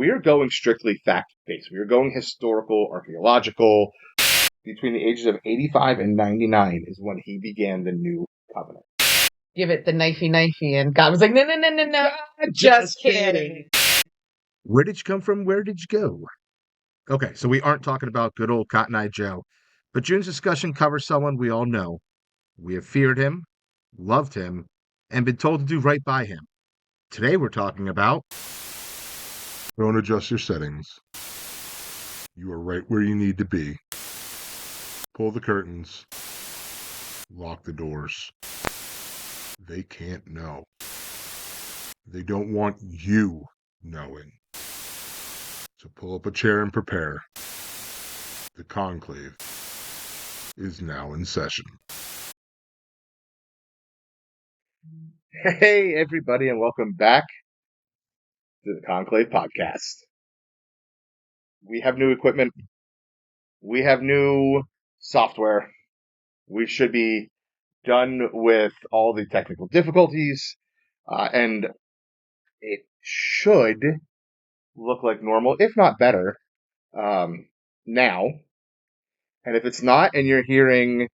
we are going strictly fact-based. We are going historical, archaeological. Between the ages of 85 and 99 is when he began the new covenant. Give it the knifey, and God was like, no, just kidding. Where did you come from? Where did you go? Okay, so we aren't talking about good old Cotton Eye Joe, but June's discussion covers someone we all know. We have feared him, loved him, and been told to do right by him. Today we're talking about... Don't adjust your settings. You are right where you need to be. Pull the curtains. Lock the doors. They can't know. They don't want you knowing. So pull up a chair and prepare. The Conclave is now in session. Hey, everybody, and welcome back to the Conclave.Podcast. We have new equipment. We have new software. We should be done with all the technical difficulties, and it should look like normal, if not better, now. And if it's not, and you're hearing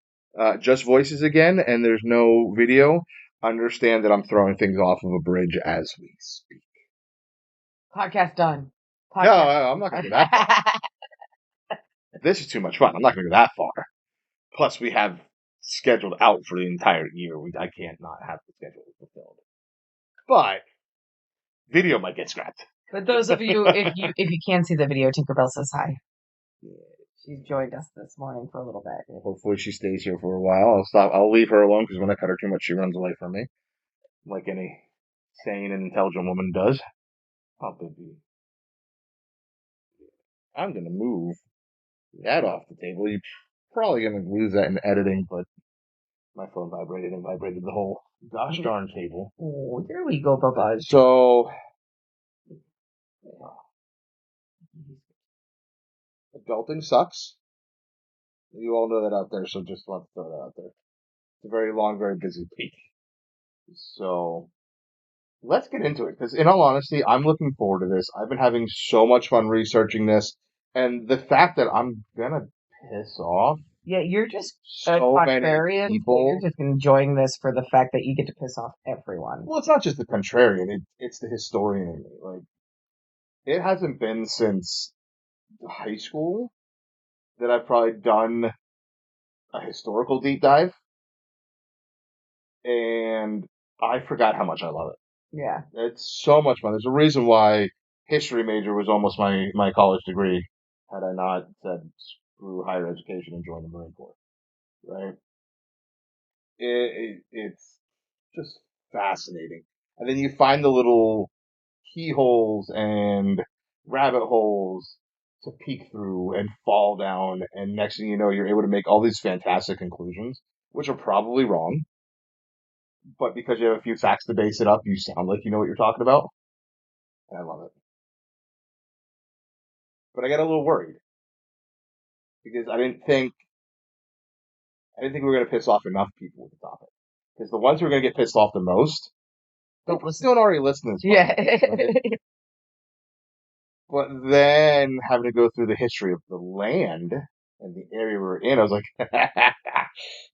just voices again, and there's no video, understand that I'm throwing things off of a bridge as we speak. Podcast done. No, I'm not going to do that far. This is too much fun. I'm not going to go that far. Plus, we have scheduled out for the entire year. I can't not have the schedule fulfilled. But video might get scrapped. For those of you, if you can't see the video, Tinkerbell says hi. She's joined us this morning for a little bit. Well, hopefully she stays here for a while. I'll leave her alone because when I cut her too much, she runs away from me, like any sane and intelligent woman does. Oh, baby. I'm gonna move that off the table. You're probably gonna lose that in editing, but my phone vibrated the whole gosh darn table. Oh, there we go, Bubba. So, adulting sucks. You all know that out there, so just want to throw that out there. It's a very long, very busy week. So, let's get into it, because in all honesty, I'm looking forward to this. I've been having so much fun researching this, and the fact that I'm gonna piss off. Yeah, you're just so a contrarian. Many people. You're just enjoying this for the fact that you get to piss off everyone. Well, it's not just the contrarian; it's the historian in me. Like, it hasn't been since high school that I've probably done a historical deep dive, and I forgot how much I love it. Yeah, It's so much fun. There's a reason why history major was almost my college degree, had I not said screw higher education and joined the Marine Corps, right? It's just fascinating. And then you find the little keyholes and rabbit holes to peek through and fall down, and next thing you know, you're able to make all these fantastic conclusions, which are probably wrong, but because you have a few facts to base it up, you sound like you know what you're talking about, and I love it. But I got a little worried because I didn't think we were going to piss off enough people with the topic. Because the ones who are going to get pissed off the most don't already listen to this. yeah. Right? But then having to go through the history of the land and the area we're in, I was like,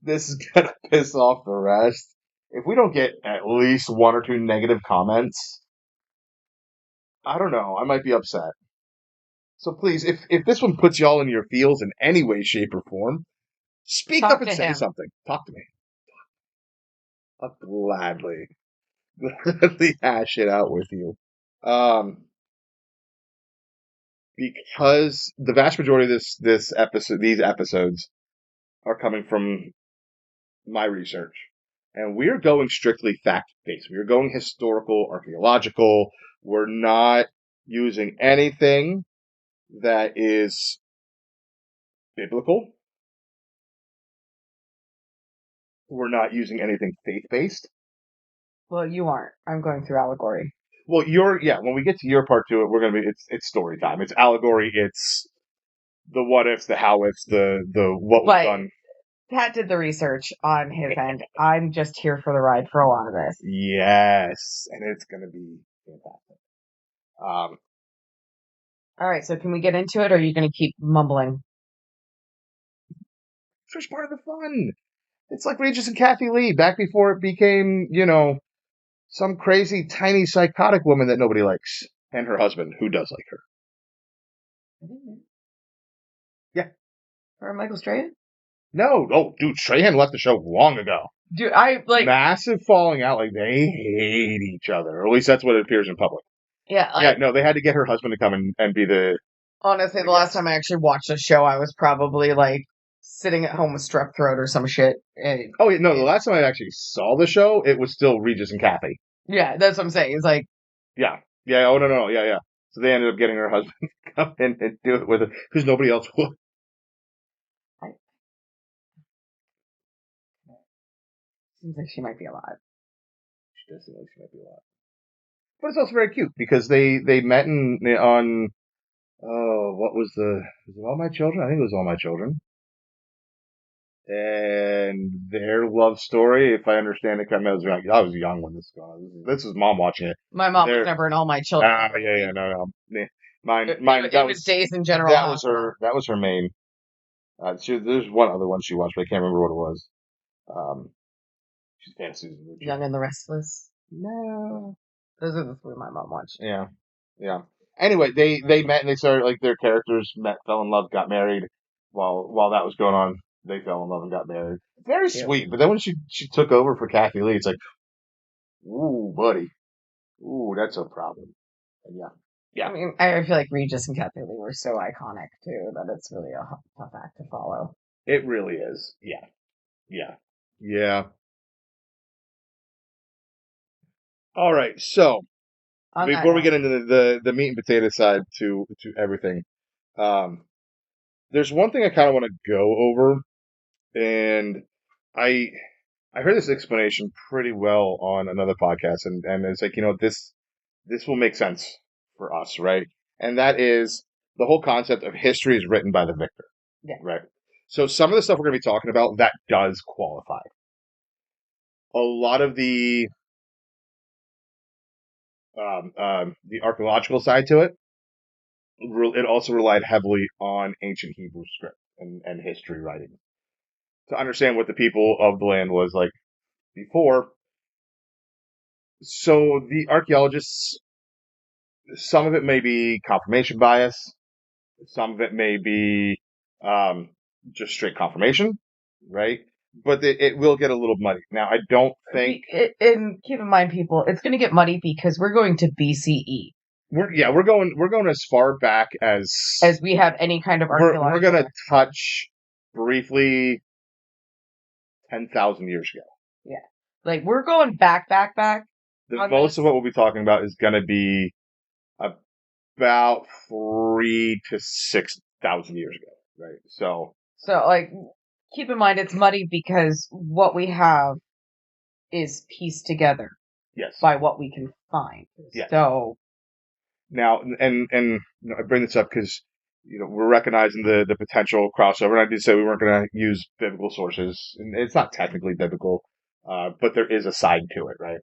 this is going to piss off the rest. If we don't get at least one or two negative comments, I don't know, I might be upset. So please, if this one puts y'all in your feels in any way, shape, or form, speak up and say something. Talk to me. I'll gladly hash it out with you. Because the vast majority of these episodes are coming from my research. And we're going strictly fact-based. We're going historical, archaeological. We're not using anything that is biblical. We're not using anything faith-based. Well, you aren't. I'm going through allegory. Well, when we get to your part to it, we're going to be, it's story time. It's allegory. It's the what ifs, the how ifs, the what was done. Pat did the research on his end. I'm just here for the ride for a lot of this. Yes, and it's going to be fantastic. All right, so can we get into it, or are you going to keep mumbling? It's just part of the fun. It's like Regis and Kathy Lee back before it became, some crazy, tiny, psychotic woman that nobody likes. And her husband, who does like her. Yeah. Or Michael Strahan? No, dude, Strahan left the show long ago. Dude, I like massive falling out. Like they hate each other, or at least that's what it appears in public. Yeah, no, they had to get her husband to come and be the. Honestly, the last time I actually watched a show, I was probably like sitting at home with strep throat or some shit. Oh yeah, no, the last time I actually saw the show, it was still Regis and Kathy. Yeah, that's what I'm saying. It's like, yeah. Oh no, yeah. So they ended up getting her husband to come in and do it with her because nobody else would. Seems like she might be alive. She does seem like she might be alive. But it's also very cute because they met on what was it All My Children? I think it was All My Children. And their love story, if I understand it, I was young when this was going on. This is mom watching it. My mom was never in All My Children. No. Mine. It was Days in General. That was her. That was her main. There's one other one she watched, but I can't remember what it was. She's fantasy. Young and the Restless. No. Those are the three my mom watched. Yeah. Anyway, they met and they started like their characters met, fell in love, got married. While that was going on, they fell in love and got married. Very sweet. But then when she took over for Kathy Lee, it's like, ooh, buddy, ooh, that's a problem. And yeah. I mean, I feel like Regis and Kathy Lee were so iconic too that it's really a tough act to follow. It really is. Yeah. All right, so before we get into the meat and potato side to everything, there's one thing I kind of want to go over, and I heard this explanation pretty well on another podcast, and it's like this will make sense for us, right? And that is the whole concept of history is written by the victor, right? So some of the stuff we're going to be talking about that does qualify. A lot of the archaeological side to it, it also relied heavily on ancient Hebrew script and history writing to understand what the people of the land was like before. So the archaeologists, some of it may be confirmation bias, some of it may be just straight confirmation, right? But it will get a little muddy. Now, I don't think. And keep in mind, people, it's going to get muddy because we're going to BCE. We're going as far back as we have any kind of archaeological. We're going to touch briefly 10,000 years ago. Yeah, like we're going back. Most of what we'll be talking about is going to be about 3,000 to 6,000 years ago, right? So like, keep in mind it's muddy because what we have is pieced together. Yes. By what we can find. Yes. So now, and I bring this up because we're recognizing the potential crossover. And I did say we weren't going to use biblical sources, and it's not technically biblical, but there is a side to it, right?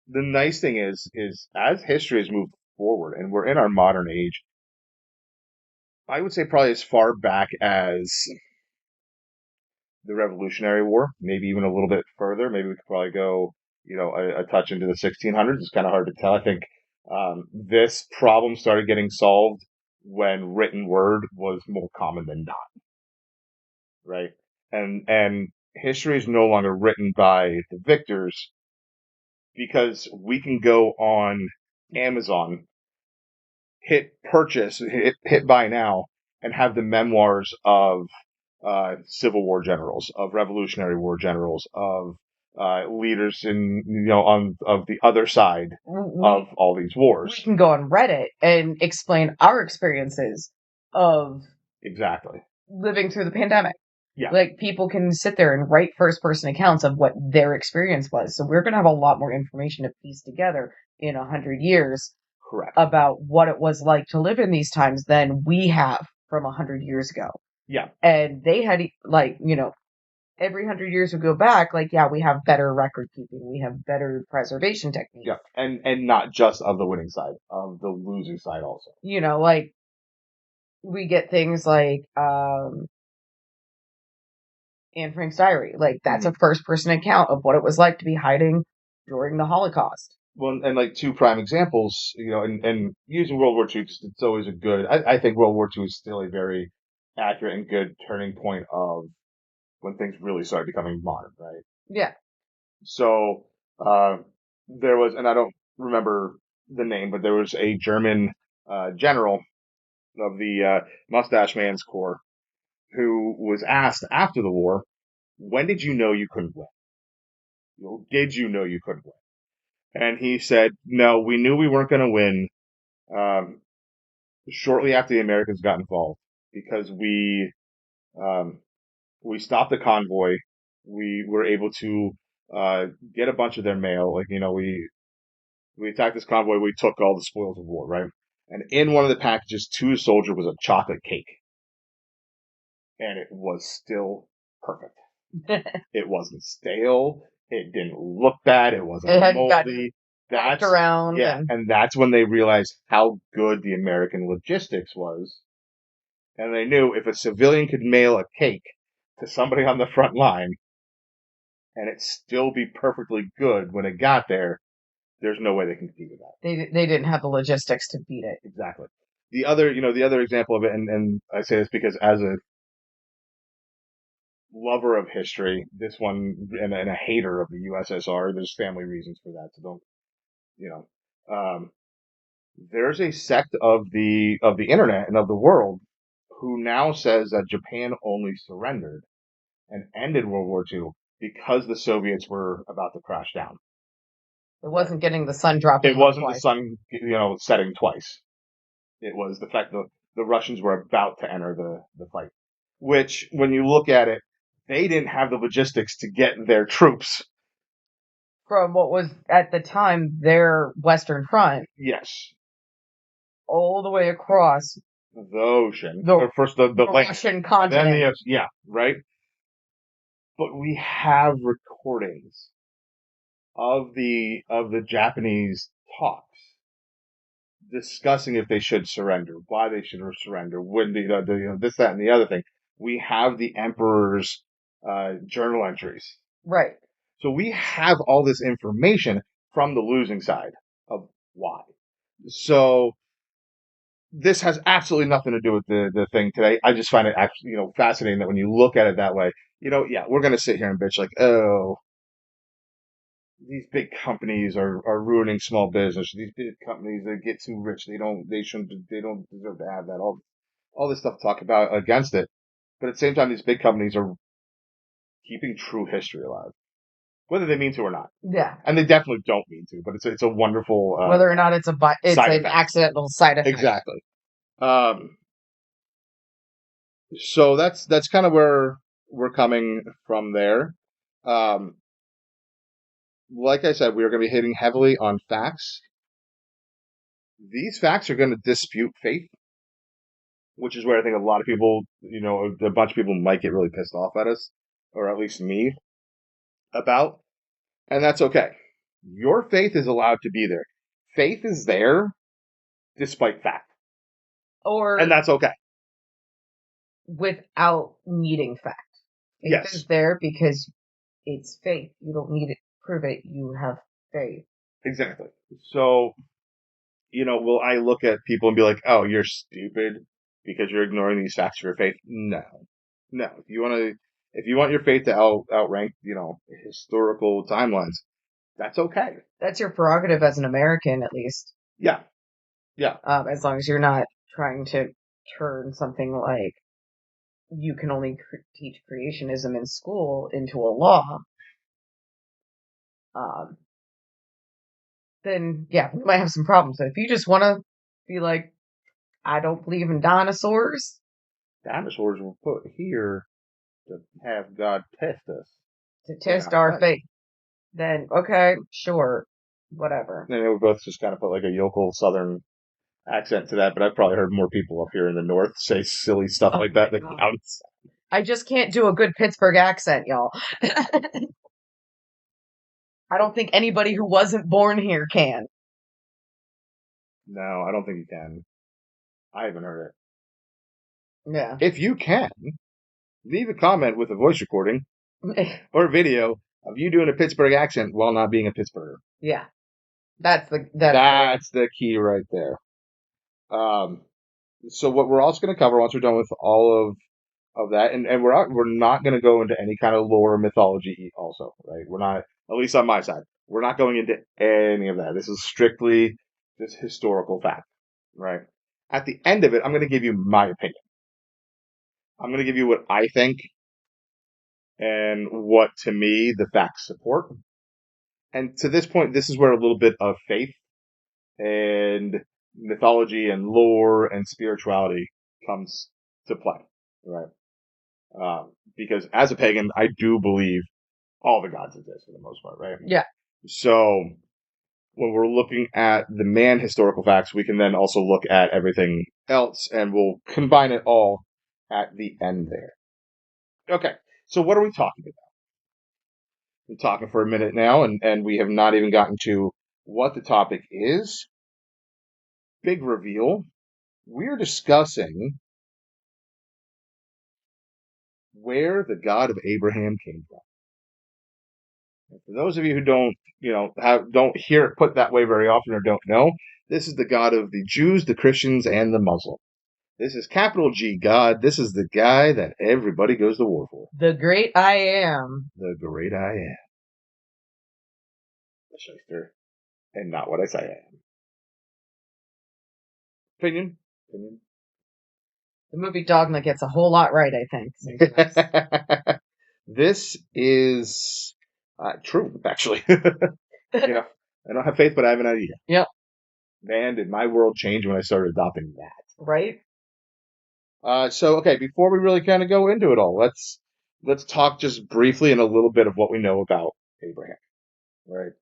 The nice thing is as history has moved forward, and we're in our modern age, I would say probably as far back as the Revolutionary War, maybe even a little bit further. Maybe we could probably go, a touch into the 1600s. It's kind of hard to tell. I think this problem started getting solved when written word was more common than not, right? And history is no longer written by the victors because we can go on Amazon, hit purchase, hit buy now, and have the memoirs of Civil War generals, of Revolutionary War generals, of leaders of the other side of all these wars. We can go on Reddit and explain our experiences of exactly living through the pandemic. Yeah, like people can sit there and write first-person accounts of what their experience was. So we're going to have a lot more information to piece together in 100 years. Correct. About what it was like to live in these times than we have from 100 years ago. Yeah. And they had every 100 years we go back, like, yeah, we have better record keeping, we have better preservation techniques. Yeah, and not just of the winning side, of the losing side also. You know, like, we get things like Anne Frank's diary. Like, that's a first-person account of what it was like to be hiding during the Holocaust. Well, and like two prime examples, and using World War II, it's always a good. I think World War II is still a very accurate and good turning point of when things really started becoming modern, right? Yeah. So there was, and I don't remember the name, but there was a German general of the Mustache Man's Corps who was asked after the war, when did you know you couldn't win? Did you know you couldn't win? And he said, no, we knew we weren't going to win shortly after the Americans got involved because we stopped the convoy. We were able to get a bunch of their mail. Like, we attacked this convoy. We took all the spoils of war, right? And in one of the packages to the soldier was a chocolate cake. And it was still perfect. It wasn't stale. It didn't look bad. It wasn't moldy. That's around. Yeah, and that's when they realized how good the American logistics was. And they knew if a civilian could mail a cake to somebody on the front line and it still be perfectly good when it got there, there's no way they can compete with that. They didn't have the logistics to beat it. Exactly. The other example of it, and I say this because as a lover of history, this one, and a hater of the USSR, there's family reasons for that, so don't, there's a sect of the internet and of the world who now says that Japan only surrendered and ended World War II because the Soviets were about to crash down. It wasn't getting the sun dropping. It wasn't the sun, setting twice. It was the fact that the Russians were about to enter the fight. Which, when you look at it, they didn't have the logistics to get their troops from what was at the time their Western Front. Yes. All the way across the ocean. First the Russian continent. Then right? But we have recordings of the Japanese talks discussing if they should surrender, why they should surrender, when this, that, and the other thing. We have the emperor's journal entries. Right. So we have all this information from the losing side of why. So this has absolutely nothing to do with the thing today. I just find it actually, fascinating that when you look at it that way, we're going to sit here and bitch like, oh, these big companies are ruining small business. These big companies, they get too rich. They don't deserve to have that. All this stuff to talk about against it. But at the same time, these big companies are keeping true history alive, whether they mean to or not. Yeah. And they definitely don't mean to, but it's a wonderful, whether or not it's an accidental side effect. Exactly. So that's kind of where we're coming from there. Like I said, we are going to be hitting heavily on facts. These facts are going to dispute faith, which is where I think a lot of people, a bunch of people might get really pissed off at us, or at least me, about. And that's okay. Your faith is allowed to be there. Faith is there despite fact. And that's okay. Without needing fact. Faith is there because it's faith. You don't need it to prove it. You have faith. Exactly. So, will I look at people and be like, oh, you're stupid because you're ignoring these facts for your faith? No. If you want your faith to outrank, historical timelines, that's okay. That's your prerogative as an American, at least. Yeah. As long as you're not trying to turn something like you can only teach creationism in school into a law, then we might have some problems. So if you just want to be like, I don't believe in dinosaurs. Dinosaurs were put here to have God test us. To test our faith. Then, okay, sure, whatever. And we both just kind of put like a yokel southern accent to that, but I've probably heard more people up here in the north say silly stuff like that than counts. I just can't do a good Pittsburgh accent, y'all. I don't think anybody who wasn't born here can. No, I don't think you can. I haven't heard it. Yeah. If you can, leave a comment with a voice recording or video of you doing a Pittsburgh accent while not being a Pittsburgher. Yeah. That's the key right there. So what we're also going to cover once we're done with all of that, and we're not going to go into any kind of lore or mythology also, right? We're not, at least on my side, we're not going into any of that. This is strictly just historical fact, right? At the end of it, I'm going to give you my opinion. I'm going to give you what I think and what, to me, the facts support. And to this point, this is where a little bit of faith and mythology and lore and spirituality comes to play, right? Because as a pagan, I do believe all the gods exist for the most part, right? Yeah. So when we're looking at the man historical facts, we can then also look at everything else, and we'll combine it all at the end there. Okay, so what are we talking about? We're talking for a minute now, and we have not even gotten to what the topic is. Big reveal. We're discussing where the God of Abraham came from. And for those of you who don't, don't hear it put that way very often or don't know, this is the God of the Jews, the Christians, and the Muslim. This is capital G God. This is the guy that everybody goes to war for. The great I am. The great I am. The shyster. And not what I say I am. Opinion? The movie Dogma gets a whole lot right, I think. This is true, actually. I don't have faith, but I have an idea. Yep. Man, did my world change when I started adopting that. Right? So, okay, before we really kind of go into it all, let's talk just briefly and a little bit of what we know about Abraham. Right.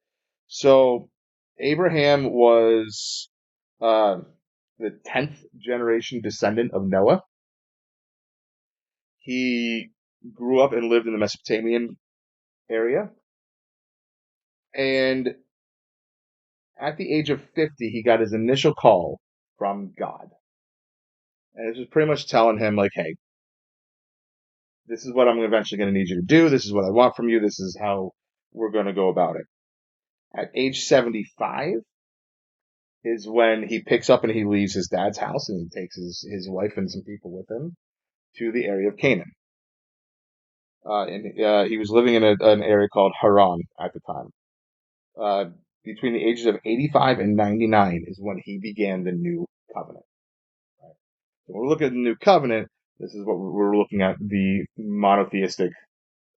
So, Abraham was the 10th generation descendant of Noah. He grew up and lived in the Mesopotamian area. And at the age of 50, he got his initial call from God. And it was pretty much telling him, like, hey, this is what I'm eventually going to need you to do. This is what I want from you. This is how we're going to go about it. At age 75 is when he picks up and he leaves his dad's house and he takes his wife and some people with him to the area of Canaan. And he was living in an area called Haran at the time. Between the ages of 85 and 99 is when he began the new covenant. Right? So when we're looking at the new covenant, this is what we're looking at, the monotheistic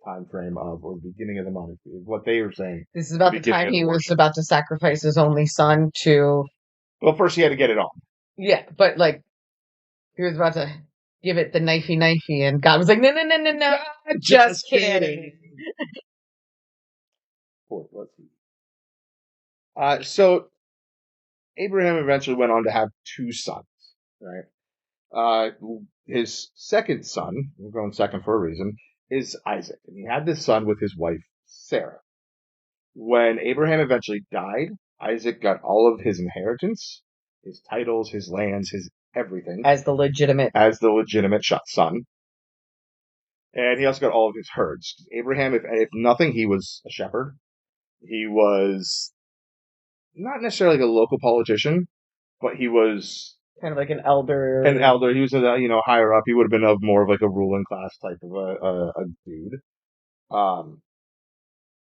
time frame of, or the beginning of the monotheism, what they were saying. This is about the time he was about to sacrifice his only son to... Well, first he had to get it on. Yeah, but like, he was about to give it the knifey, and God was like, no, just kidding. So Abraham eventually went on to have two sons, right? His second son, we're going second for a reason, is Isaac. And he had this son with his wife, Sarah. When Abraham eventually died, Isaac got all of his inheritance, his titles, his lands, his everything. As the legitimate son. And he also got all of his herds. Abraham, if nothing, he was a shepherd. He was not necessarily like a local politician, but he was kind of like an elder. He was higher up. He would have been of more of like a ruling class type of a dude.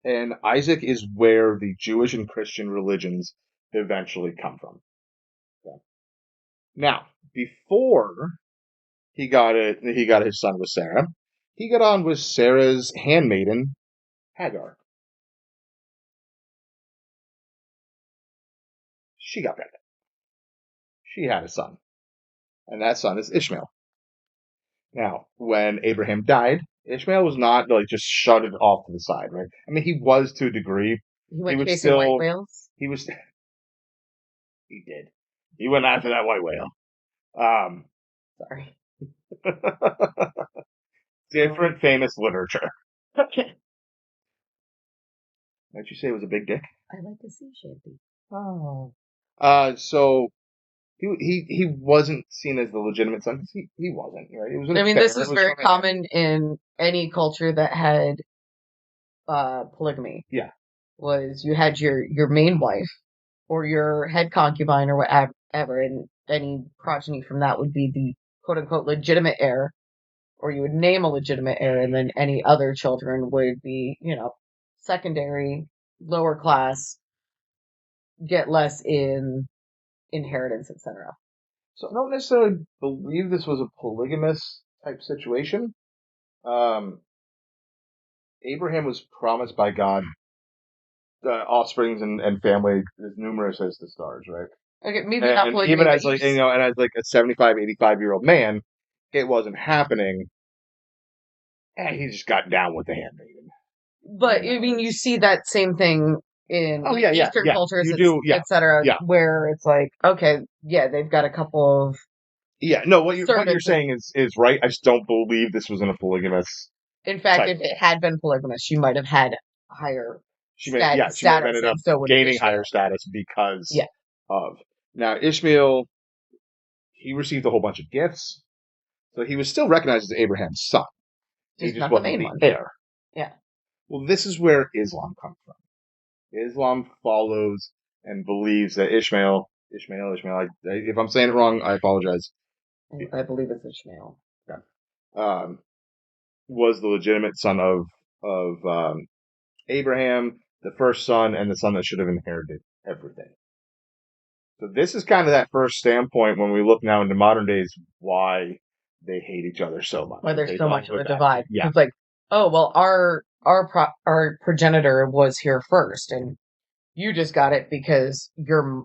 And Isaac is where the Jewish and Christian religions eventually come from. Okay. Now, before he got his son with Sarah, he got on with Sarah's handmaiden, Hagar. She got pregnant. She had a son. And that son is Ishmael. Now, when Abraham died, Ishmael was not like just shut it off to the side, right? I mean, he was to a degree. He went chasing white whales? He did. He went after that white whale. Sorry. Different famous literature. Did you say it was a big dick? I like a sea shanty. Oh. So he wasn't seen as the legitimate son. He wasn't, right? It was an I mean, affair. this It is was very from a- common in any culture that had polygamy. Yeah. Was you had your main wife or your head concubine or whatever, and any progeny from that would be the quote unquote legitimate heir, or you would name a legitimate heir, and then any other children would be, secondary, lower class, get less in inheritance, etc. So I don't necessarily believe this was a polygamous type situation. Abraham was promised by God offsprings and family as numerous as the stars, right? Okay, maybe not And polygamy, even but as like and as like a 75, 85-year-old man, it wasn't happening. And he just got down with the handmaiden. But I mean, you see that same thing in Oh, yeah, Eastern cultures, you do, yeah, etc., yeah. where it's like, okay, yeah, they've got a couple of. Yeah, no, what you're servants. saying is right. I just don't believe this was in a polygamous. In fact, type. if it had been polygamous, she might have had higher She may have status, ended up and so would gaining Ishmael. higher status because Yeah. of. Now Ishmael, he received a whole bunch of gifts, so he was still recognized as Abraham's son. He Just just not the wasn't main the one. heir. Yeah. Well, this is where Islam comes from. Islam follows and believes that Ishmael. If I'm saying it wrong, I apologize. I believe it's Ishmael. Was the legitimate son of Abraham, the first son, and the son that should have inherited everything. So this is kind of that first standpoint when we look now into modern days why they hate each other so much. Why there's They so don't much of go a back. divide. Yeah, It's like, oh well, our progenitor was here first, and you just got it because your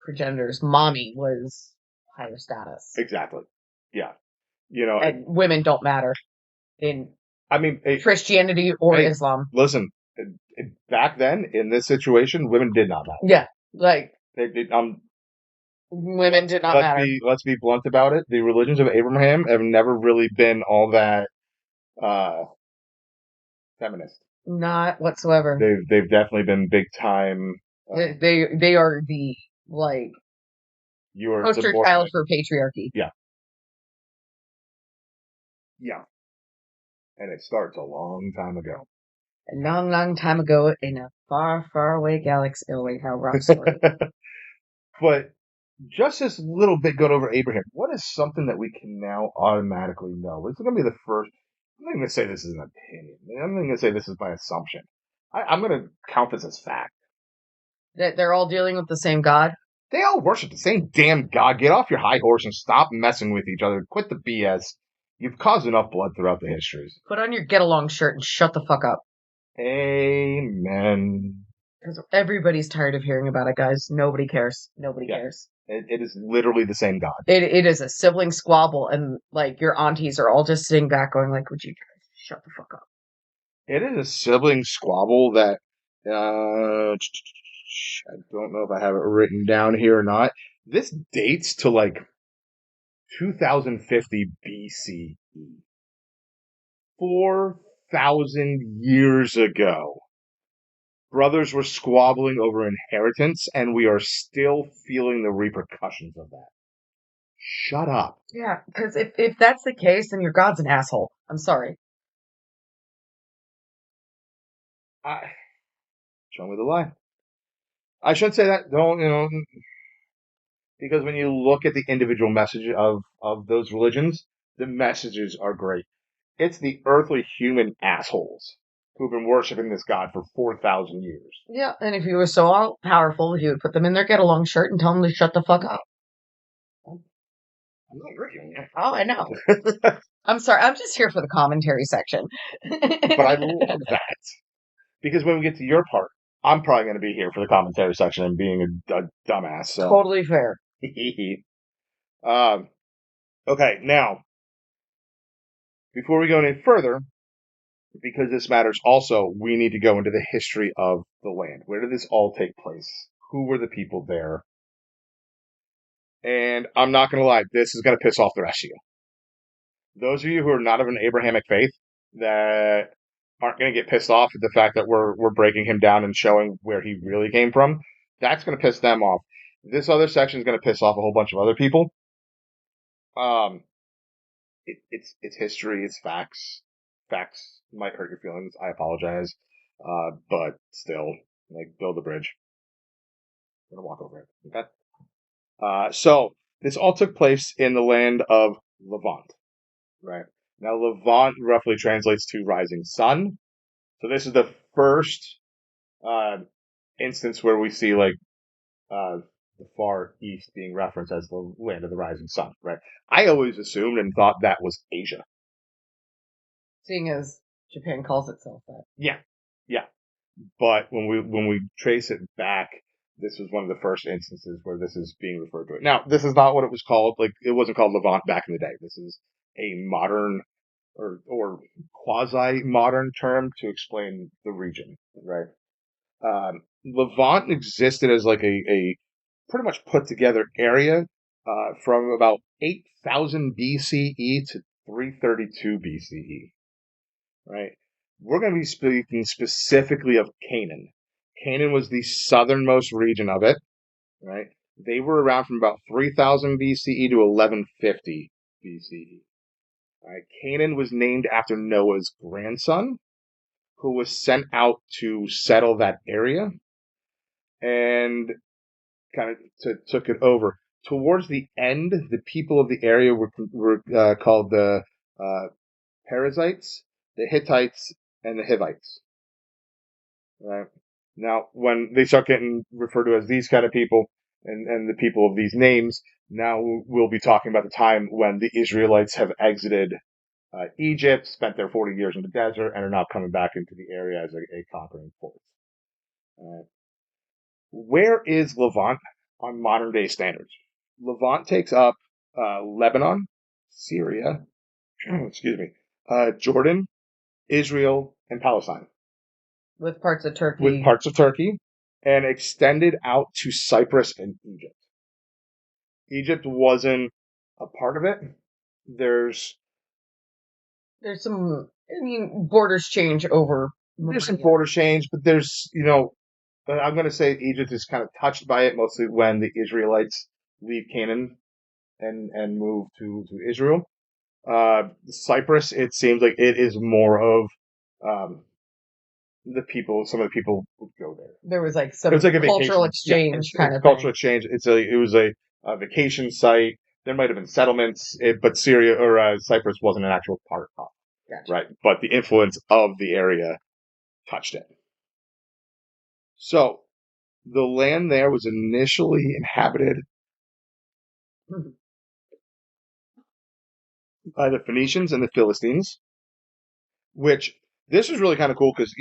progenitor's mommy was higher status. exactly. Yeah, And women don't matter in I mean, Christianity or Islam. Listen, back then in this situation, women did not matter. Yeah, like women did not matter. Let's be blunt about it. The religions of Abraham have never really been all that feminist. Not whatsoever. They've definitely been big time. They are the poster child for patriarchy. Yeah. Yeah. And it starts a long time ago. A long, long time ago in a far, far away galaxy. Oh, wait, how wrong story. But just this little bit going over Abraham, what is something that we can now automatically know? It's going to be the first. I'm not going to say this is an opinion. I'm not going to say this is my assumption. I'm going to count this as fact. That they're all dealing with the same God? They all worship the same damn God. Get off your high horse and stop messing with each other. Quit the BS. You've caused enough blood throughout the histories. Put on your get-along shirt and shut the fuck up. Amen. Because everybody's tired of hearing about it, guys. Nobody cares. Nobody cares. It is literally the same God. It is a sibling squabble, and your aunties are all just sitting back going like, would you guys shut the fuck up? It is a sibling squabble that I don't know if I have it written down here or not. This dates to 2050 BCE. 4,000 years ago. Brothers were squabbling over inheritance, and we are still feeling the repercussions of that. Shut up. Yeah, because if that's the case, then your God's an asshole. I'm sorry. Show me the lie. I should say that. Don't, because when you look at the individual message of those religions, the messages are great. It's the earthly human assholes who've been worshiping this God for 4,000 years. Yeah, and if he was so all powerful, he would put them in their get-along shirt and tell them to shut the fuck up. I'm not arguing. Oh, I know. I'm sorry. I'm just here for the commentary section. But I love that. Because when we get to your part, I'm probably going to be here for the commentary section and being a dumbass. So. Totally fair. Okay, now, before we go any further, because this matters also, we need to go into the history of the land. Where did this all take place? Who were the people there? And I'm not going to lie, this is going to piss off the rest of you. Those of you who are not of an Abrahamic faith that aren't going to get pissed off at the fact that we're breaking him down and showing where he really came from, that's going to piss them off. This other section is going to piss off a whole bunch of other people. It's history, it's facts. Facts might hurt your feelings. I apologize, but still, like, build a bridge. I'm gonna walk over it. Okay. So this all took place in the land of Levant. Right. Now, Levant roughly translates to rising sun. So this is the first instance where we see like the far east being referenced as the land of the rising sun. Right. I always assumed and thought that was Asia. Seeing as Japan calls itself that. Yeah. Yeah. But when we trace it back, this was one of the first instances where this is being referred to. Now, this is not what it was called. Like, it wasn't called Levant back in the day. This is a modern or quasi-modern term to explain the region, right? Levant existed as like a pretty much put together area from about 8,000 BCE to 332 BCE, right? We're going to be speaking specifically of Canaan. Canaan was the southernmost region of it, right? They were around from about 3000 BCE to 1150 BCE. Right? Canaan was named after Noah's grandson, who was sent out to settle that area and kind of took it over. Towards the end, the people of the area were called the Perizzites, the Hittites, and the Hivites. Right? Now, when they start getting referred to as these kind of people and the people of these names, now we'll be talking about the time when the Israelites have exited Egypt, spent their 40 years in the desert, and are now coming back into the area as a conquering force. Where is Levant on modern day standards? Levant takes up Lebanon, Syria, excuse me, Jordan, Israel, and Palestine. With parts of Turkey. And extended out to Cyprus and Egypt. Egypt wasn't a part of it. There's some, borders change over. There's some border change, but there's, I'm going to say Egypt is kind of touched by it, mostly when the Israelites leave Canaan and move to Israel. Cyprus, it seems like it is more of some of the people would go there. There was like some cultural exchange kind of cultural exchange. It was a vacation site. There might have been settlements, but Syria or Cyprus wasn't an actual part of it. Gotcha. Right? But the influence of the area touched it. So the land there was initially inhabited by the Phoenicians and the Philistines, which this is really kind of cool because,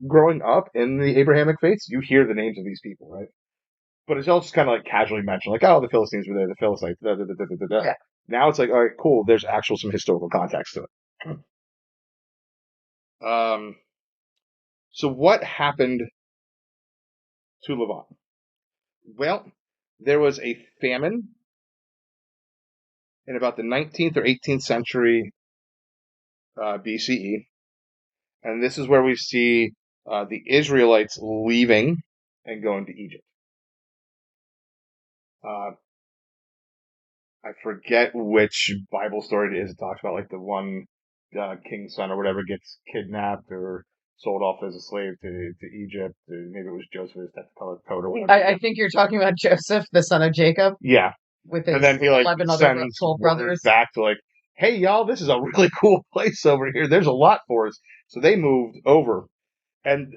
growing up in the Abrahamic faiths, you hear the names of these people, right? But it's all just kind of like casually mentioned, like, oh, the Philistines were there, the Philistines, Yeah. Now it's like, all right, cool, there's actual some historical context to it. So what happened to Levant? Well, there was a famine in about the 19th or 18th century BCE. And this is where we see the Israelites leaving and going to Egypt. I forget which Bible story it is. It talks about like the one king's son or whatever gets kidnapped or sold off as a slave to Egypt. Maybe it was Joseph's technicolor coat or whatever. I think you're talking about Joseph, the son of Jacob. Yeah. With his and then he 11 other 12 brothers back to like, hey, y'all, this is a really cool place over here. There's a lot for us. So they moved over. And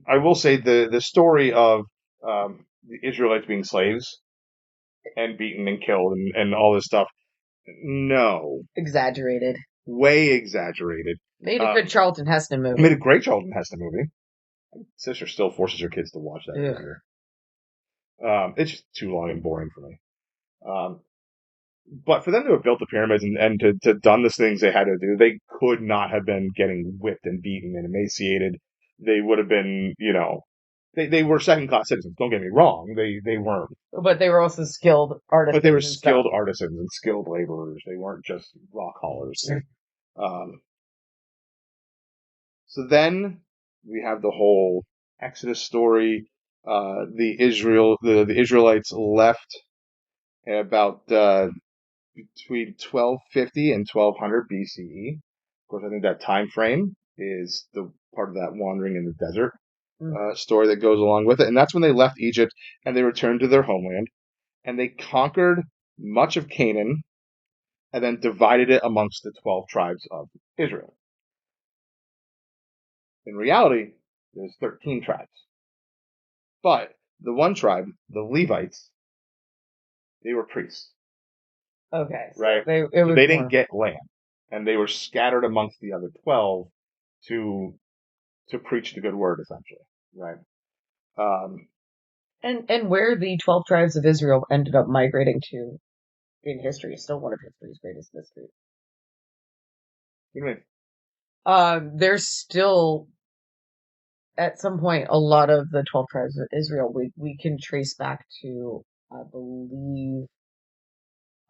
I will say the story of the Israelites being slaves and beaten and killed and all this stuff, no. Exaggerated. Way exaggerated. Made a good Charlton Heston movie. Made a great Charlton Heston movie. My sister still forces her kids to watch that every year. It's just too long and boring for me. But for them to have built the pyramids and to done the things they had to do, they could not have been getting whipped and beaten and emaciated. They would have been, They were second-class citizens. Don't get me wrong. They weren't, But they were also skilled artists. but they were skilled artisans and skilled laborers. They weren't just rock haulers. So then we have the whole Exodus story. The Israelites left about between 1250 and 1200 BCE. Of course, I think that time frame is the part of that wandering in the desert story that goes along with it. And that's when they left Egypt and they returned to their homeland. And they conquered much of Canaan and then divided it amongst the 12 tribes of Israel. In reality, there's 13 tribes. But the one tribe, the Levites, they were priests. Okay. So right? They didn't get land. And they were scattered amongst the other 12 to preach the good word, essentially. Right? And where the 12 tribes of Israel ended up migrating to in history is still one of history's greatest mysteries. What do you mean? There's still, at some point, a lot of the 12 tribes of Israel we can trace back to, I believe,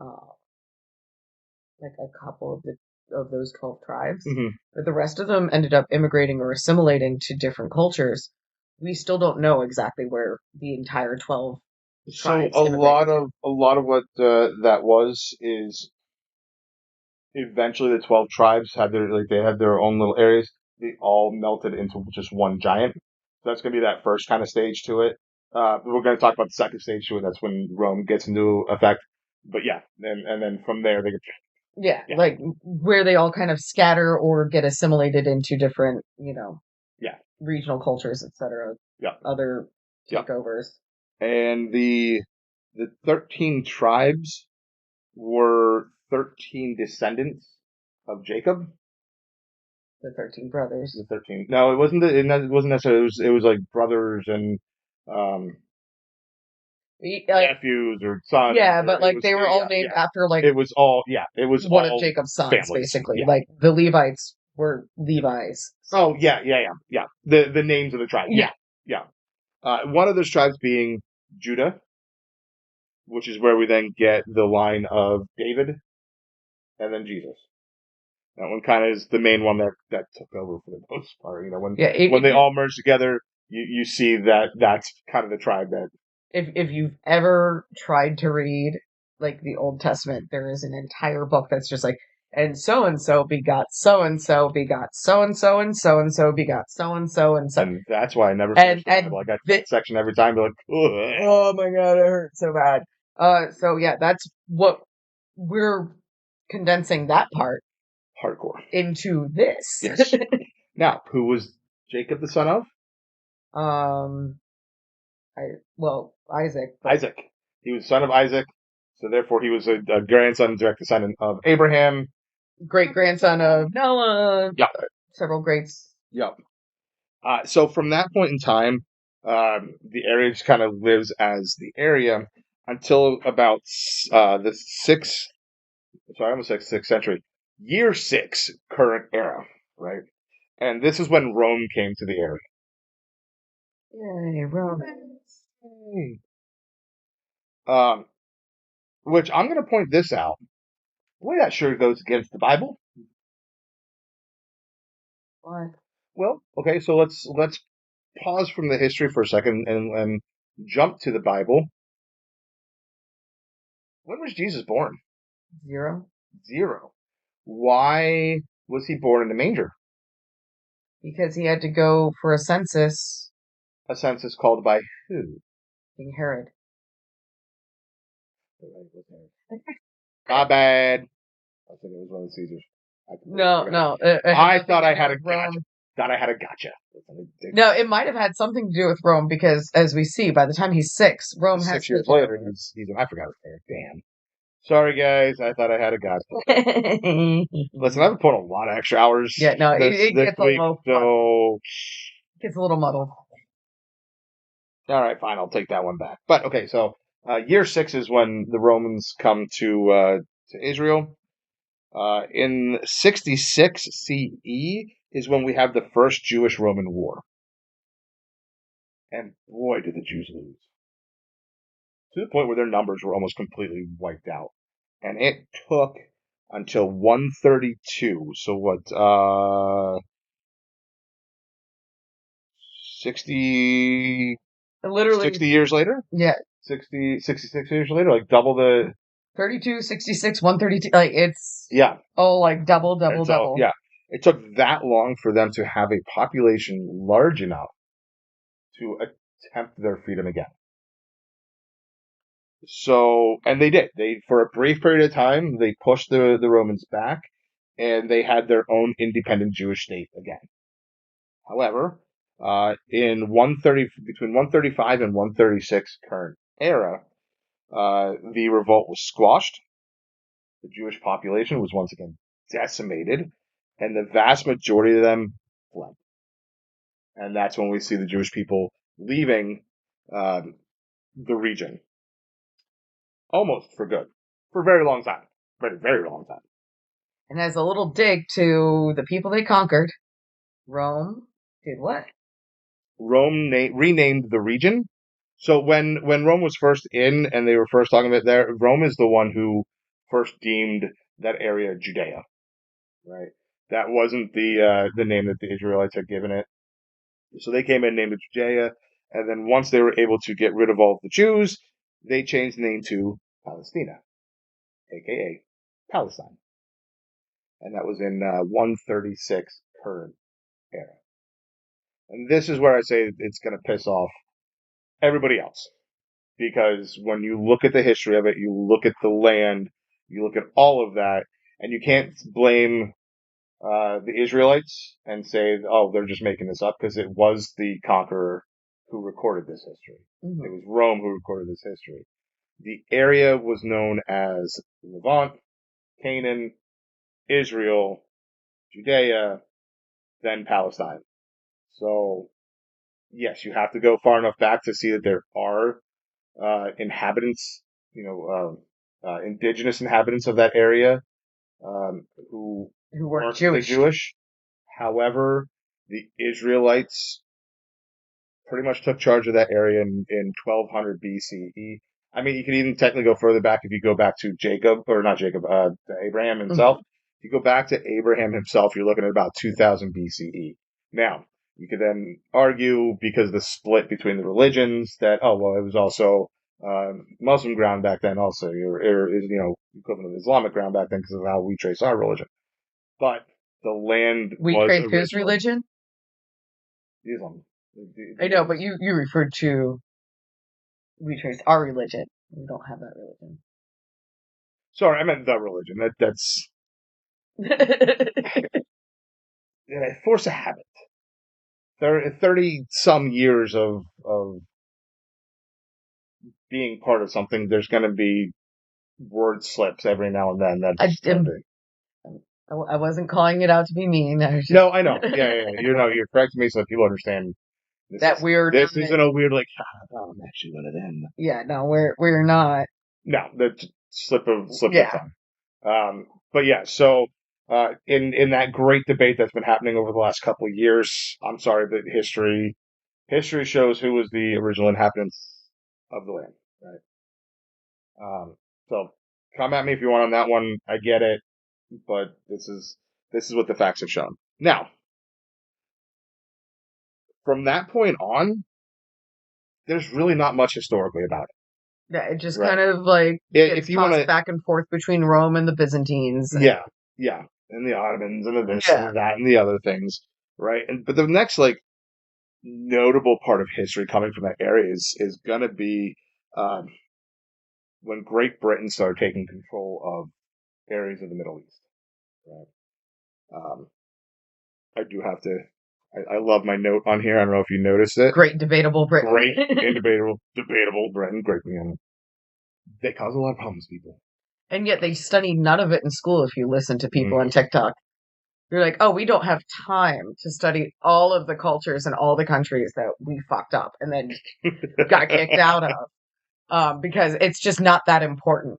like a couple of those 12 tribes. Mm-hmm. But the rest of them ended up immigrating or assimilating to different cultures. We still don't know exactly where the entire 12 So tribes a immigrated. lot of what that was is eventually the 12 tribes had they had their own little areas. They all melted into just one giant. So that's gonna be that first kind of stage to it. We're gonna talk about the second stage to it. That's when Rome gets into effect. But yeah, and then from there they Yeah, like where they all kind of scatter or get assimilated into different, regional cultures, etc. Yeah. Other Yeah. takeovers. And the 13 tribes were 13 descendants of Jacob. The 13 brothers. The 13. No, it wasn't. It wasn't necessarily. It was like brothers and nephews or sons. Yeah, but like they were all named after like it was all. Yeah, it was one all of Jacob's sons, families. basically. Yeah. Like the Levites were Levi's. Oh yeah. The names of the tribes. Yeah. One of those tribes being Judah, which is where we then get the line of David, and then Jesus. That one kind of is the main one that took over for the most part. When they all merge together, you see that's kind of the tribe that. If you've ever tried to read like the Old Testament, there is an entire book that's just like, and so begot so and so begot so and so and so and so begot so and so and so. And that's why I never finished the Bible. I got that section every time. They're like, ugh. Oh my god, it hurts so bad. So yeah, that's what we're condensing that part hardcore into this. Yes. Now, who was Jacob the son of? Isaac. Isaac. He was son of Isaac, so therefore he was a grandson, direct descendant of Abraham. Great grandson of Noah. Yep. Several greats. Yep. So from that point in time, the area just kind of lives as the area until about the 6th century, year 6 current era, right? And this is when Rome came to the area. Yay, Rome. Which I'm going to point this out. Boy, that sure goes against the Bible. Why? Well, okay, so let's pause from the history for a second and jump to the Bible. When was Jesus born? 0. Why was he born in the manger? Because he had to go for a census. A census called by who? King Herod. Not bad. I think it was one of the Caesars. No. I thought I had a gotcha. No, it might have had something to do with Rome because, as we see, by the time he's 6, Rome has 6 years later. I forgot his name. Damn. Sorry, guys. I thought I had a gotcha. Listen, I've been putting a lot of extra hours. Yeah, no, it this gets week, so gets a little muddled. All right, fine. I'll take that one back. But okay, so year 6 is when the Romans come to Israel. In 66 CE is when we have the first Jewish-Roman war. And boy, did the Jews lose. To the point where their numbers were almost completely wiped out. And it took until 132. So what, 60 Literally, 60 years later? yeah, 66 years later, like double the 32, 66, 132. Like it's yeah. like double. Yeah. It took that long for them to have a population large enough to attempt their freedom again. So, and they did. They, for a brief period of time, they pushed the Romans back, and they had their own independent Jewish state again. However, in 130, between 135 and 136 current era, the revolt was squashed. The Jewish population was once again decimated, and the vast majority of them fled. And that's when we see the Jewish people leaving the region. Almost for good. For a very long time. Very, very long time. And as a little dig to the people they conquered, Rome did what? Rome renamed the region. So when Rome was first in and they were first talking about there, Rome is the one who first deemed that area Judea. Right? That wasn't the name that the Israelites had given it. So they came in and named it Judea, and then once they were able to get rid of all of the Jews, they changed the name to Palestina, aka Palestine. And that was in 136 current era. And this is where I say it's going to piss off everybody else. Because when you look at the history of it, you look at the land, you look at all of that, and you can't blame the Israelites and say, oh, they're just making this up, because it was the conqueror who recorded this history. Mm-hmm. It was Rome who recorded this history. The area was known as Levant, Canaan, Israel, Judea, then Palestine. So, yes, you have to go far enough back to see that there are inhabitants, indigenous inhabitants of that area who weren't Jewish. However, the Israelites pretty much took charge of that area in 1200 BCE. I mean, you could even technically go further back if you go back to Abraham himself. Mm-hmm. If you go back to Abraham himself, you're looking at about 2000 BCE. Now, you could then argue, because of the split between the religions, that, oh, well, it was also Muslim ground back then also, or equivalent of Islamic ground back then because of how we trace our religion. But the land we was trace whose religion? Islam. I know, but you referred to we trace our religion. We don't have that religion. Sorry, I meant the religion. That's force a habit. 30 some years of being part of something, there's going to be word slips every now and then. I wasn't calling it out to be mean. I was just... No, I know. Yeah. You're correcting me so people understand. This isn't a weird I'm actually one of them. Yeah, no, we're not. No, the slip of tongue. But yeah, so in that great debate that's been happening over the last couple of years, I'm sorry, but history shows who was the original inhabitants of the land, right? So come at me if you want on that one. I get it, but this is what the facts have shown. Now, from that point on, there's really not much historically about it. Yeah, it just kind of like if you want back and forth between Rome and the Byzantines. Yeah, and the Ottomans and the this and that and the other things, right? But the next notable part of history coming from that area is gonna be when Great Britain started taking control of areas of the Middle East. Right? I do have to. I love my note on here. I don't know if you noticed it. Great debatable Britain. Great debatable Britain. Great Britain. They cause a lot of problems, people. And yet they study none of it in school. If you listen to people on TikTok, they're like, "Oh, we don't have time to study all of the cultures and all the countries that we fucked up and then got kicked out of, because it's just not that important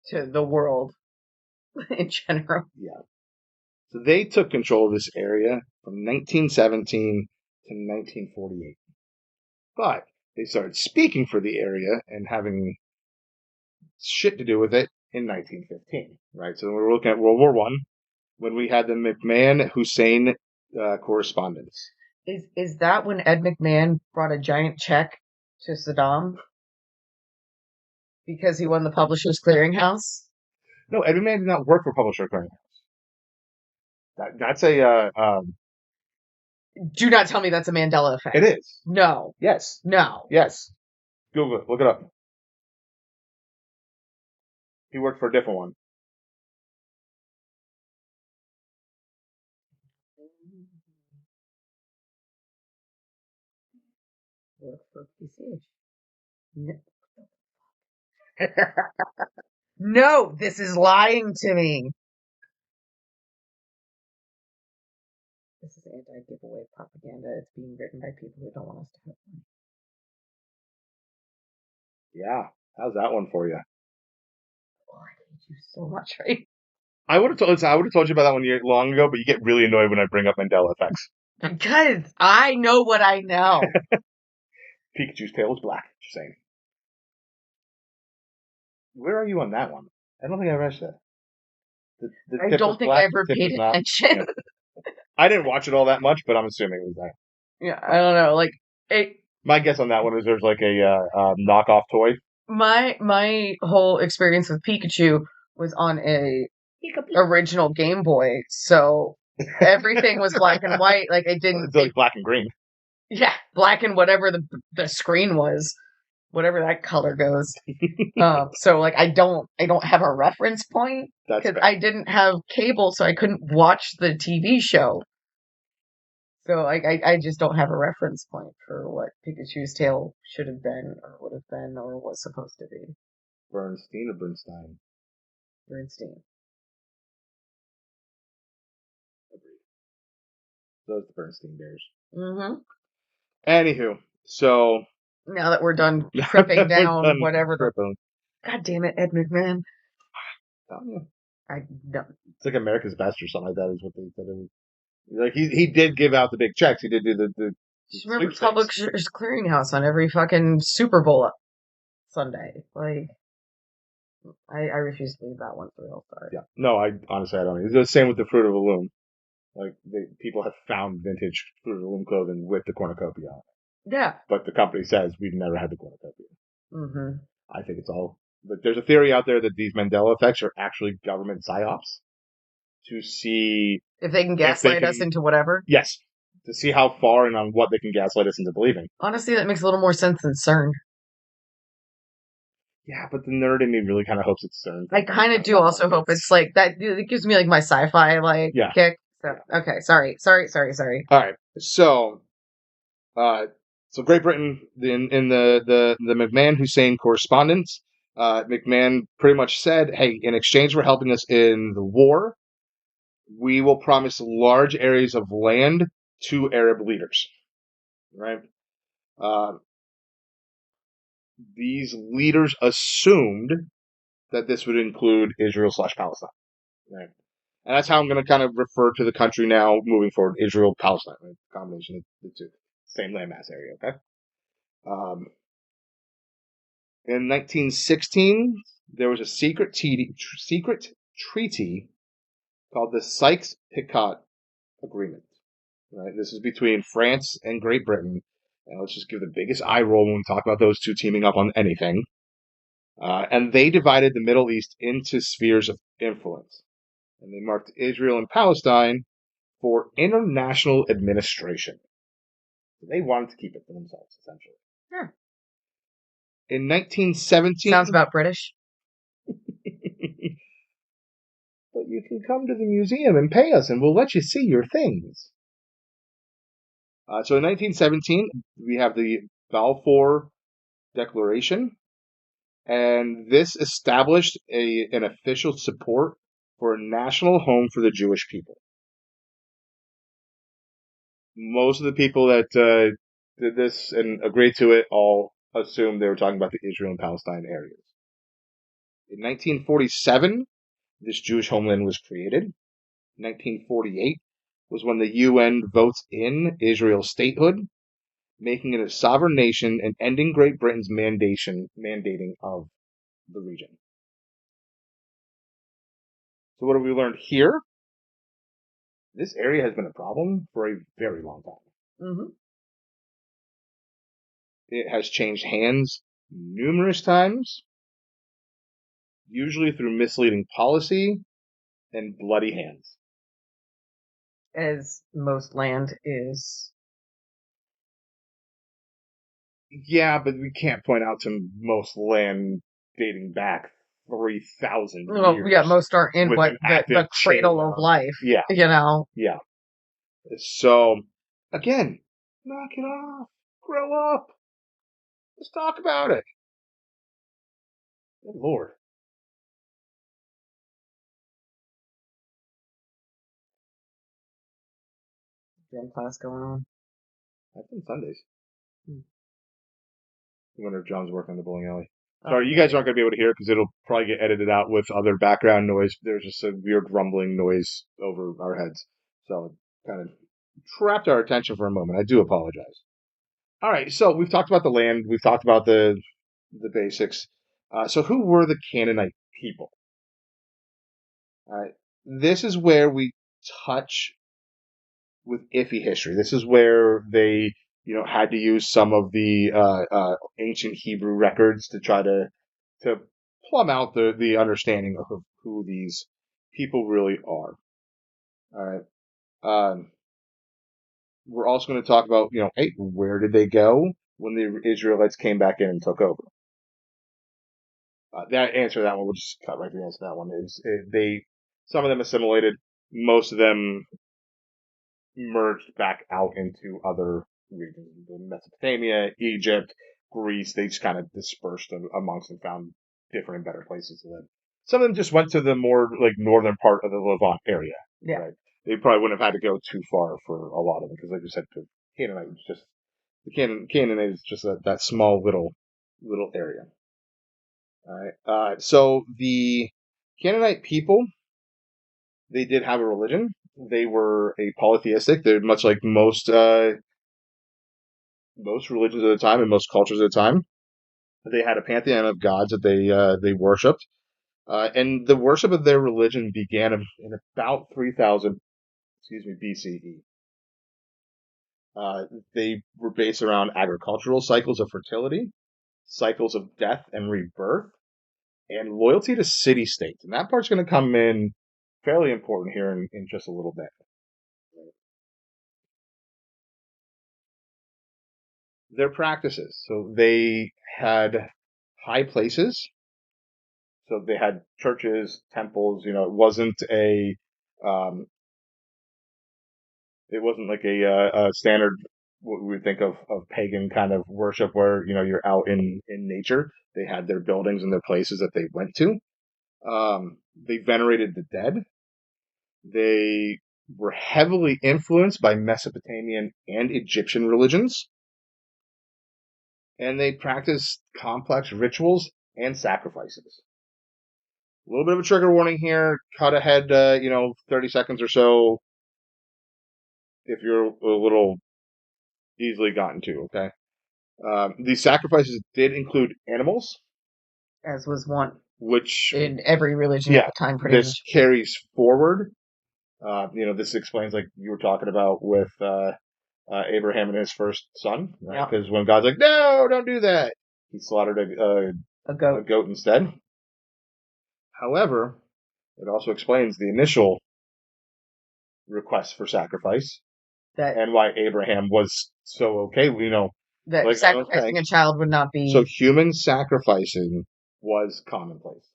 to the world in general." Yeah. So they took control of this area from 1917 to 1948. But they started speaking for the area and having shit to do with it in 1915, right? So we're looking at World War I, when we had the McMahon-Hussein correspondence. Is that when Ed McMahon brought a giant check to Saddam because he won the Publishers Clearinghouse? No, Ed McMahon did not work for Publisher Clearinghouse. That's a... Do not tell me that's a Mandela effect. it is. No. Yes. No. Yes. Google it. Look it up. He worked for a different one. Work for PCH. No. No, this is lying to me. This is anti-giveaway propaganda. It's being written by people who don't want us to have money. Yeah. How's that one for you? Oh, I hate you so much, right? I would have told you about that one long ago, but you get really annoyed when I bring up Mandela effects. Because I know what I know. Pikachu's tail is black. Just saying. Where are you on that one? I don't think I read that. The I tip don't is think black, I ever the tip paid is not. attention. Yeah. I didn't watch it all that much, but I'm assuming it was that. Yeah, I don't know. Like, My guess on that one is there's like a knockoff toy. my whole experience with Pikachu was on a original Game Boy, so everything was black and white. Like, I didn't. It's like black and green. Yeah, black and whatever the screen was, whatever that color goes. So like I don't have a reference point That's because fair. I didn't have cable, so I couldn't watch the TV show. So I just don't have a reference point for what Pikachu's tail should have been, or would have been, or was supposed to be. Bernstein or Bernstein? Bernstein. Agreed. Those the Bernstein Bears. Mm-hmm. Anywho, so Now that we're done tripping down, done whatever. tripping. God damn it, Ed McMahon. Oh, I don't. it's like America's Best or something like that is what they said it was. Like he did give out the big checks. He did do the Just remember sweepstakes. Publishers Clearinghouse on every fucking Super Bowl Sunday. Like, I refuse to leave that one for real. Sorry. Yeah. No, I honestly I don't. It's the same with the Fruit of the Loom. Like people have found vintage Fruit of the Loom clothing with the cornucopia on it. Yeah. But the company says we've never had the cornucopia. Mm-hmm. I think it's all. But there's a theory out there that these Mandela effects are actually government psyops to see If they can gaslight us into whatever. Yes, to see how far and on what they can gaslight us into believing. Honestly, that makes a little more sense than CERN. Yeah, but the nerd in me really kind of hopes it's CERN. I kind of do also hope it's like that. It gives me like my sci-fi kick. So, okay, sorry. All right, so Great Britain in the McMahon-Hussein correspondence, McMahon pretty much said, "Hey, in exchange for helping us in the war, we will promise large areas of land to Arab leaders." Right? These leaders assumed that this would include Israel/Palestine. Right? And that's how I'm going to kind of refer to the country now moving forward: Israel-Palestine. Right? Combination of the two, same landmass area. Okay. In 1916, there was a secret treaty called the Sykes-Picot Agreement. Right? This is between France and Great Britain. And let's just give the biggest eye roll when we talk about those two teaming up on anything. And they divided the Middle East into spheres of influence. And they marked Israel and Palestine for international administration. So they wanted to keep it for themselves, essentially. Yeah. In 1917... Sounds about British. But you can come to the museum and pay us, and we'll let you see your things. So in 1917, we have the Balfour Declaration, and this established an official support for a national home for the Jewish people. Most of the people that did this and agreed to it all assumed they were talking about the Israel and Palestine areas. In 1947, this Jewish homeland was created. 1948 was when the UN votes in Israel's statehood. making it a sovereign nation and ending Great Britain's mandating of the region. So what have we learned here? This area has been a problem for a very long time. Mm-hmm. It has changed hands numerous times, usually through misleading policy and bloody hands. As most land is. Yeah, but we can't point out to most land dating back 3,000 Well, years. yeah, most are in with what an the active cradle chain of of- life. Yeah. You know. Yeah. So, again, knock it off. Grow up. Let's talk about it. Good Lord. Gym class going on. That's on Sundays. Hmm. I wonder if John's working in the bowling alley. Oh, Sorry, you guys aren't going to be able to hear it because it'll probably get edited out with other background noise. There's just a weird rumbling noise over our heads. So it kind of trapped our attention for a moment. I do apologize. All right, so we've talked about the land. We've talked about the basics. So who were the Canaanite people? All right, this is where we touch with iffy history. This is where they, had to use some of the ancient Hebrew records to try to plumb out the understanding of who these people really are. All right. We're also going to talk about, hey, where did they go when the Israelites came back in and took over? That one, we'll just cut right to the answer to that one. Some of them assimilated, most of them merged back out into other regions, Mesopotamia, Egypt, Greece. They just kind of dispersed amongst and found different and better places to live. Some of them just went to the more northern part of the Levant area. Yeah. Right? They probably wouldn't have had to go too far for a lot of them because, like you said, Canaanite is just that small little area. All right. So the Canaanite people, they did have a religion. They were a polytheistic. They're much like most religions at the time and most cultures at the time. They had a pantheon of gods that they worshipped, and the worship of their religion began in about 3000, BCE. They were based around agricultural cycles of fertility, cycles of death and rebirth, and loyalty to city-states. And that part's going to come in fairly important here in just a little bit. Their practices. So they had high places. So they had churches, temples. It wasn't like a standard what we would think of pagan kind of worship where you're out in nature. They had their buildings and their places that they went to. They venerated the dead. They were heavily influenced by Mesopotamian and Egyptian religions. And they practiced complex rituals and sacrifices. A little bit of a trigger warning here. Cut ahead, 30 seconds or so if you're a little easily gotten to, okay? These sacrifices did include animals. As was one. Which in every religion at the time, pretty much. This carries forward. This explains, like you were talking about with Abraham and his first son, right? Because when God's like, no, don't do that, he slaughtered a goat instead. However, it also explains the initial request for sacrifice and why Abraham was so okay. That sacrificing a child would not be. So human sacrificing was commonplace.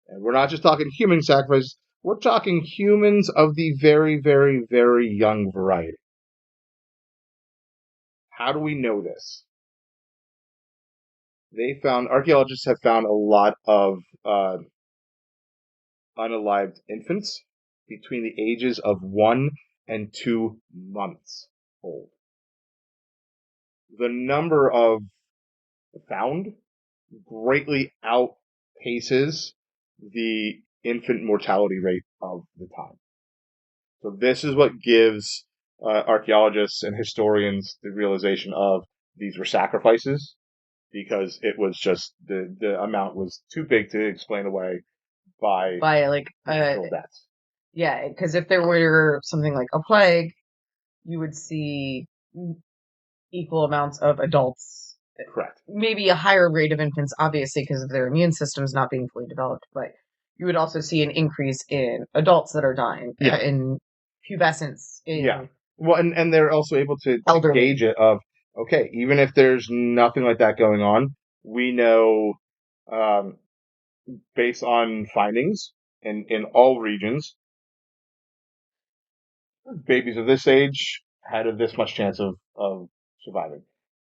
And we're not just talking human sacrifice. We're talking humans of the very, very, very young variety. How do we know this? Archaeologists have found a lot of unalived infants between the ages of 1 and 2 months old. The number of found greatly outpaces the infant mortality rate of the time. So this is what gives archaeologists and historians the realization of these were sacrifices because it was just the amount was too big to explain away by like natural deaths. Yeah, because if there were something like a plague, you would see equal amounts of adults. Correct. Maybe a higher rate of infants, obviously, because of their immune systems not being fully developed. But you would also see an increase in adults that are dying, in pubescence. Well, and they're also able to gauge it of, okay, even if there's nothing like that going on, we know, based on findings in all regions, babies of this age had this much chance of surviving.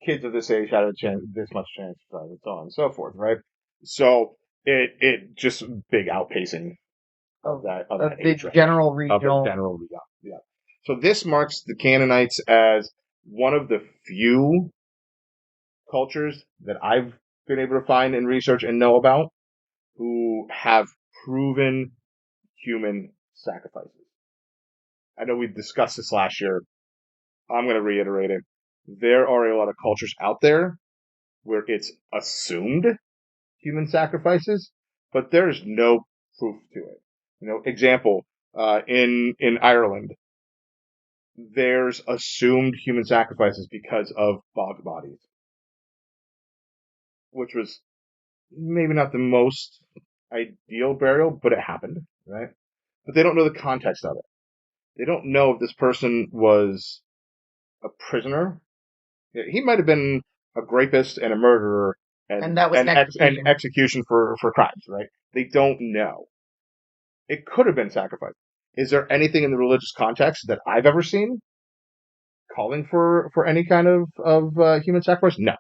Kids of this age had this much chance of surviving, so on and so forth, right? So it just big outpacing of that age range. General regional. Yeah. So this marks the Canaanites as one of the few cultures that I've been able to find and research and know about who have proven human sacrifices. I know we discussed this last year. I'm going to reiterate it. There are a lot of cultures out there where it's assumed human sacrifices, but there's no proof to it. Example, in Ireland, there's assumed human sacrifices because of bog bodies, which was maybe not the most ideal burial, but it happened, right? But they don't know the context of it. They don't know if this person was a prisoner. He might have been a rapist and a murderer and that was execution for crimes, right? They don't know. It could have been sacrifice. Is there anything in the religious context that I've ever seen calling for any kind of human sacrifice? No.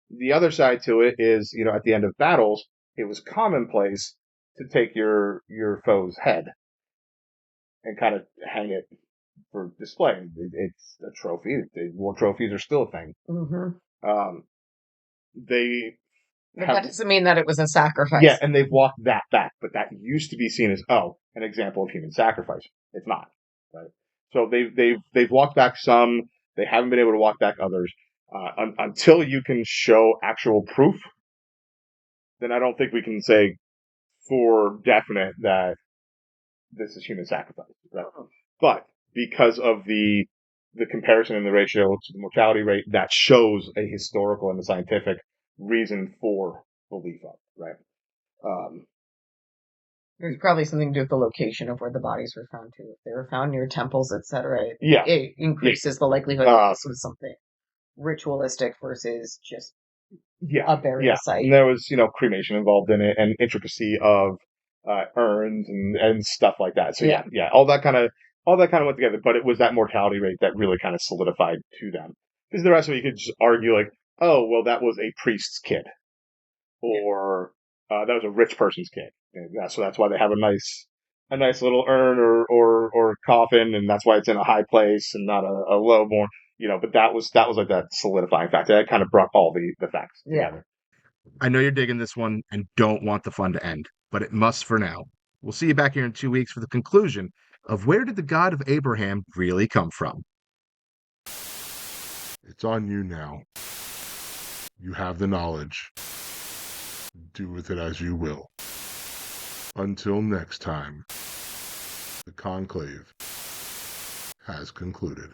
The other side to it is, at the end of battles, it was commonplace to take your foe's head and kind of hang it for display. It's a trophy. War trophies are still a thing. Mm-hmm. That doesn't mean that it was a sacrifice. Yeah, and they've walked that back, but that used to be seen as an example of human sacrifice. It's not, right? So they've walked back some. They haven't been able to walk back others. Until you can show actual proof, then I don't think we can say for definite that this is human sacrifice, right? But because of the comparison and the ratio to the mortality rate, that shows a historical and a scientific reason for belief of, right? There's probably something to do with the location of where the bodies were found too. If they were found near temples, etc., it increases the likelihood that this was something ritualistic versus just a burial site. And there was, cremation involved in it and intricacy of urns and stuff like that. So all that kind of went together. But it was that mortality rate that really kind of solidified to them. Because the rest of it, you could just argue like, oh, well, that was a priest's kid, or that was a rich person's kid. So that's why they have a nice little urn or coffin, and that's why it's in a high place and not a low born. But that was like that solidifying factor. That kind of brought all the facts together. I know you're digging this one and don't want the fun to end, but it must for now. We'll see you back here in 2 weeks for the conclusion of where did the God of Abraham really come from? It's on you now. You have the knowledge. Do with it as you will. Until next time, the conclave has concluded.